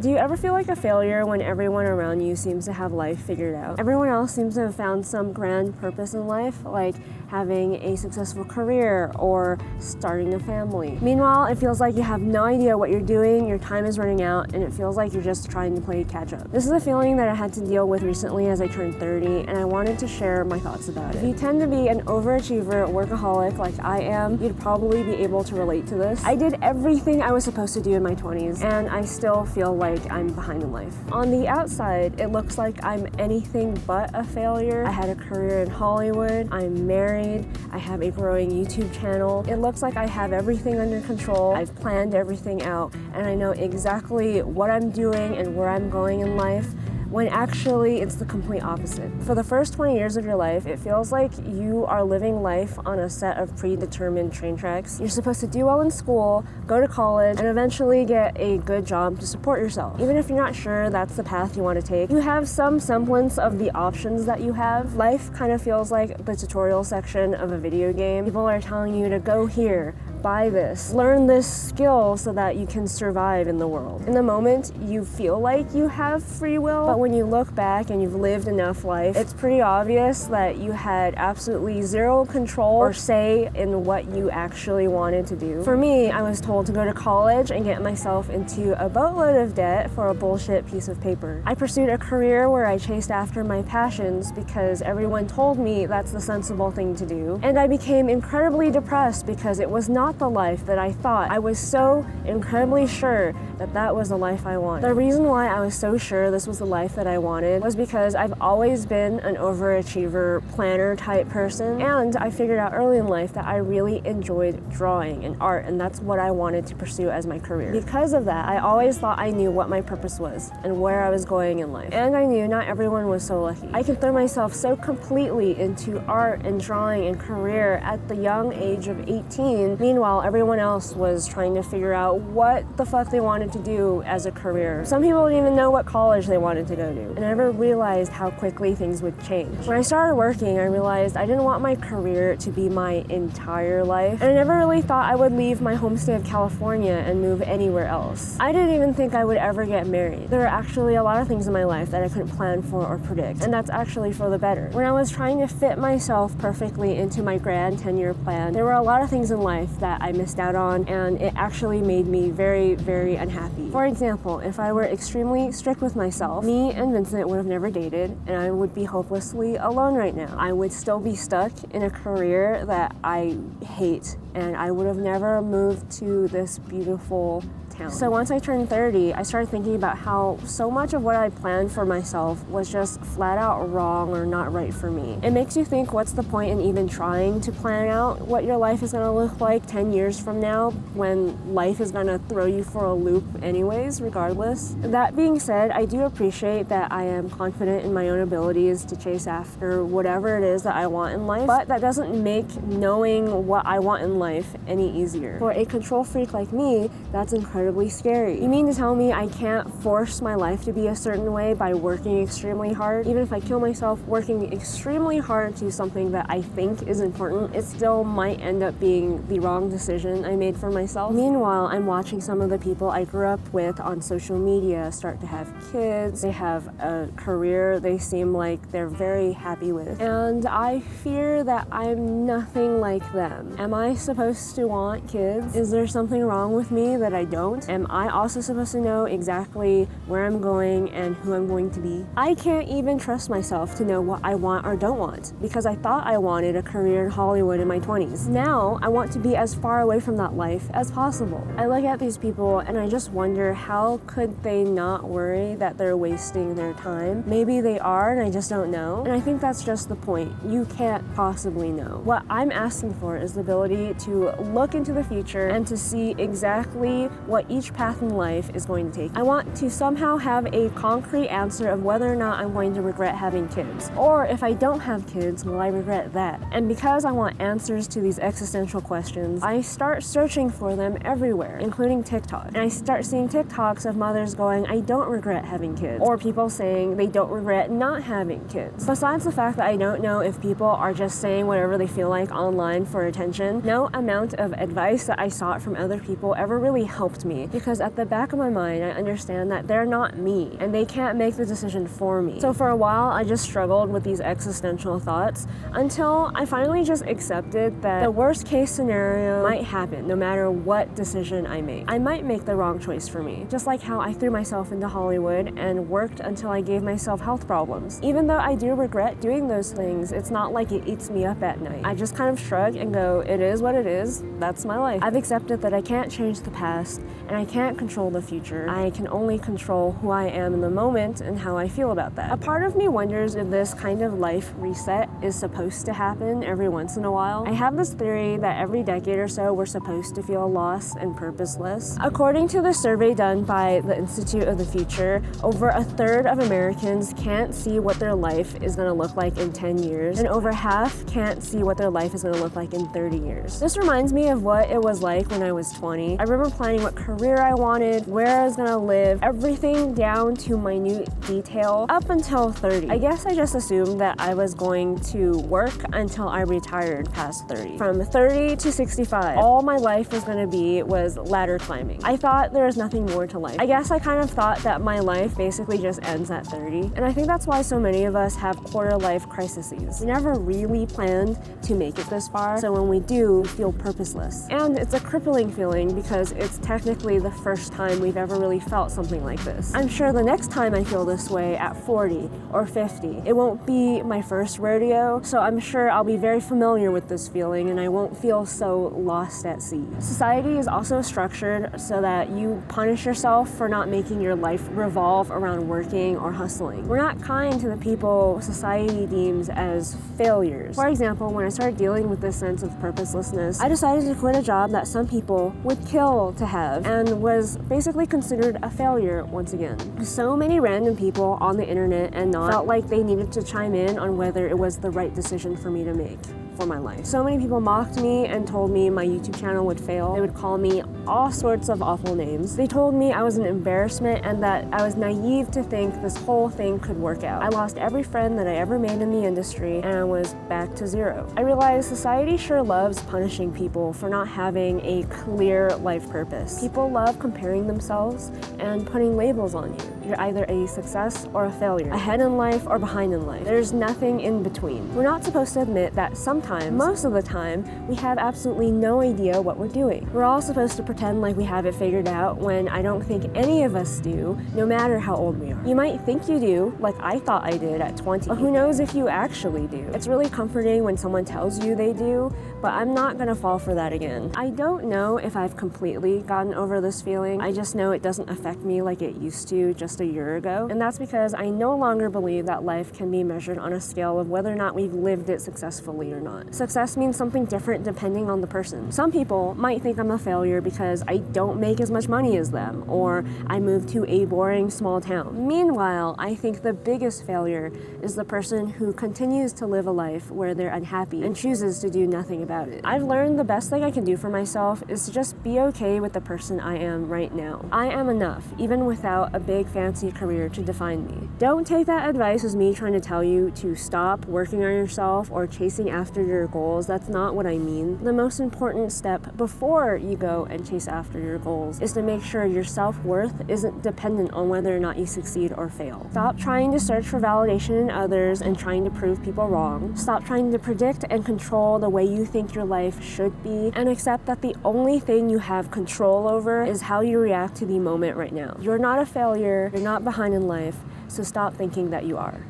Do you ever feel like a failure when everyone around you seems to have life figured out? Everyone else seems to have found some grand purpose in life, like having a successful career or starting a family. Meanwhile, it feels like you have no idea what you're doing, your time is running out, and it feels like you're just trying to play catch up. This is a feeling that I had to deal with recently as I turned 30, and I wanted to share my thoughts about it. If you tend to be an overachiever, workaholic like I am, you'd probably be able to relate to this. I did everything I was supposed to do in my 20s, and I still feel like I'm behind in life. On the outside, it looks like I'm anything but a failure. I had a career in Hollywood, I'm married, I have a growing YouTube channel. It looks like I have everything under control. I've planned everything out, and I know exactly what I'm doing and where I'm going in life, when actually it's the complete opposite. For the first 20 years of your life, it feels like you are living life on a set of predetermined train tracks. You're supposed to do well in school, go to college, and eventually get a good job to support yourself. Even if you're not sure that's the path you want to take, you have some semblance of the options that you have. Life kind of feels like the tutorial section of a video game. People are telling you to go here, buy this, learn this skill so that you can survive in the world. In the moment, you feel like you have free will, but when you look back and you've lived enough life, it's pretty obvious that you had absolutely zero control or say in what you actually wanted to do. For me, I was told to go to college and get myself into a boatload of debt for a bullshit piece of paper. I pursued a career where I chased after my passions because everyone told me that's the sensible thing to do, and I became incredibly depressed because it was not the life that I thought. I was so incredibly sure that that was the life I wanted. The reason why I was so sure this was the life that I wanted was because I've always been an overachiever, planner type person, and I figured out early in life that I really enjoyed drawing and art, and that's what I wanted to pursue as my career. Because of that, I always thought I knew what my purpose was and where I was going in life. And I knew not everyone was so lucky. I could throw myself so completely into art and drawing and career at the young age of 18. Meanwhile, everyone else was trying to figure out what the fuck they wanted to do as a career. Some people didn't even know what college they wanted to go to, and I never realized how quickly things would change. When I started working, I realized I didn't want my career to be my entire life, and I never really thought I would leave my home state of California and move anywhere else. I didn't even think I would ever get married. There are actually a lot of things in my life that I couldn't plan for or predict, and that's actually for the better. When I was trying to fit myself perfectly into my grand 10-year plan, there were a lot of things in life that I missed out on, and it actually made me very, very unhappy. For example, if I were extremely strict with myself, me and Vincent would have never dated, and I would be hopelessly alone right now. I would still be stuck in a career that I hate, and I would have never moved to this beautiful town. So once I turned 30, I started thinking about how so much of what I planned for myself was just flat out wrong or not right for me. It makes you think, what's the point in even trying to plan out what your life is going to look like 10 years from now when life is going to throw you for a loop anyways, regardless. That being said, I do appreciate that I am confident in my own abilities to chase after whatever it is that I want in life, but that doesn't make knowing what I want in life any easier. For a control freak like me, that's incredibly scary. You mean to tell me I can't force my life to be a certain way by working extremely hard? Even if I kill myself working extremely hard to something that I think is important, it still might end up being the wrong decision I made for myself. Meanwhile, I'm watching some of the people I grew up with on social media start to have kids. They have a career they seem like they're very happy with. And I fear that I'm nothing like them. Am I supposed to want kids? Is there something wrong with me that I don't? Am I also supposed to know exactly where I'm going and who I'm going to be? I can't even trust myself to know what I want or don't want, because I thought I wanted a career in Hollywood in my 20s. Now, I want to be as far away from that life as possible. I look at these people and I just wonder, how could they not worry that they're wasting their time? Maybe they are and I just don't know. And I think that's just the point. You can't possibly know. What I'm asking for is the ability to look into the future and to see exactly what each path in life is going to take. I want to somehow have a concrete answer of whether or not I'm going to regret having kids. Or if I don't have kids, will I regret that? And because I want answers to these existential questions, I start searching for them everywhere, including TikTok. And I start seeing TikToks of mothers going, I don't regret having kids. Or people saying they don't regret not having kids. Besides the fact that I don't know if people are just saying whatever they feel like online for attention, no amount of advice that I sought from other people ever really helped me me, because at the back of my mind, I understand that they're not me and they can't make the decision for me. So for a while, I just struggled with these existential thoughts until I finally just accepted that the worst case scenario might happen no matter what decision I make. I might make the wrong choice for me, just like how I threw myself into Hollywood and worked until I gave myself health problems. Even though I do regret doing those things, it's not like it eats me up at night. I just kind of shrug and go, it is what it is, that's my life. I've accepted that I can't change the past and I can't control the future. I can only control who I am in the moment and how I feel about that. A part of me wonders if this kind of life reset is supposed to happen every once in a while. I have this theory that every decade or so we're supposed to feel lost and purposeless. According to the survey done by the Institute of the Future, over a third of Americans can't see what their life is going to look like in 10 years, and over half can't see what their life is going to look like in 30 years. This reminds me of what it was like when I was 20. I remember planning what career I wanted, where I was going to live, everything down to minute detail up until 30. I guess I just assumed that I was going to work until I retired past 30. From 30 to 65, all my life was going to be was ladder climbing. I thought there was nothing more to life. I guess I kind of thought that my life basically just ends at 30. And I think that's why so many of us have quarter life crises. We never really planned to make it this far, so when we do, we feel purposeless. And it's a crippling feeling because it's technically the first time we've ever really felt something like this. I'm sure the next time I feel this way at 40 or 50, it won't be my first rodeo, so I'm sure I'll be very familiar with this feeling and I won't feel so lost at sea. Society is also structured so that you punish yourself for not making your life revolve around working or hustling. We're not kind to the people society deems as failures. For example, when I started dealing with this sense of purposelessness, I decided to quit a job that some people would kill to have and was basically considered a failure once again. So many random people on the internet and not felt like they needed to chime in on whether it was the right decision for me to make for my life. So many people mocked me and told me my YouTube channel would fail. They would call me all sorts of awful names. They told me I was an embarrassment and that I was naive to think this whole thing could work out. I lost every friend that I ever made in the industry and I was back to zero. I realized society sure loves punishing people for not having a clear life purpose. People love comparing themselves and putting labels on you. You're either a success or a failure, ahead in life or behind in life. There's nothing in between. We're not supposed to admit that sometimes, most of the time, we have absolutely no idea what we're doing. We're all supposed to pretend like we have it figured out when I don't think any of us do, no matter how old we are. You might think you do, like I thought I did at 20, but who knows if you actually do. It's really comforting when someone tells you they do, but I'm not gonna fall for that again. I don't know if I've completely gotten over this feeling. I just know it doesn't affect me like it used to just a year ago, and that's because I no longer believe that life can be measured on a scale of whether or not we've lived it successfully or not. Success means something different depending on the person. Some people might think I'm a failure because I don't make as much money as them, or I moved to a boring small town. Meanwhile, I think the biggest failure is the person who continues to live a life where they're unhappy and chooses to do nothing about it. I've learned the best thing I can do for myself is to just be okay with the person I am right now. I am enough, even without a big fancy career to define me. Don't take that advice as me trying to tell you to stop working on yourself or chasing after your goals. That's not what I mean. The most important step before you go and chase after your goals is to make sure your self-worth isn't dependent on whether or not you succeed or fail. Stop trying to search for validation in others and trying to prove people wrong. Stop trying to predict and control the way you think your life should be, and accept that the only thing you have control over is how you react to the moment right now. You're not a failure, you're not behind in life, so stop thinking that you are.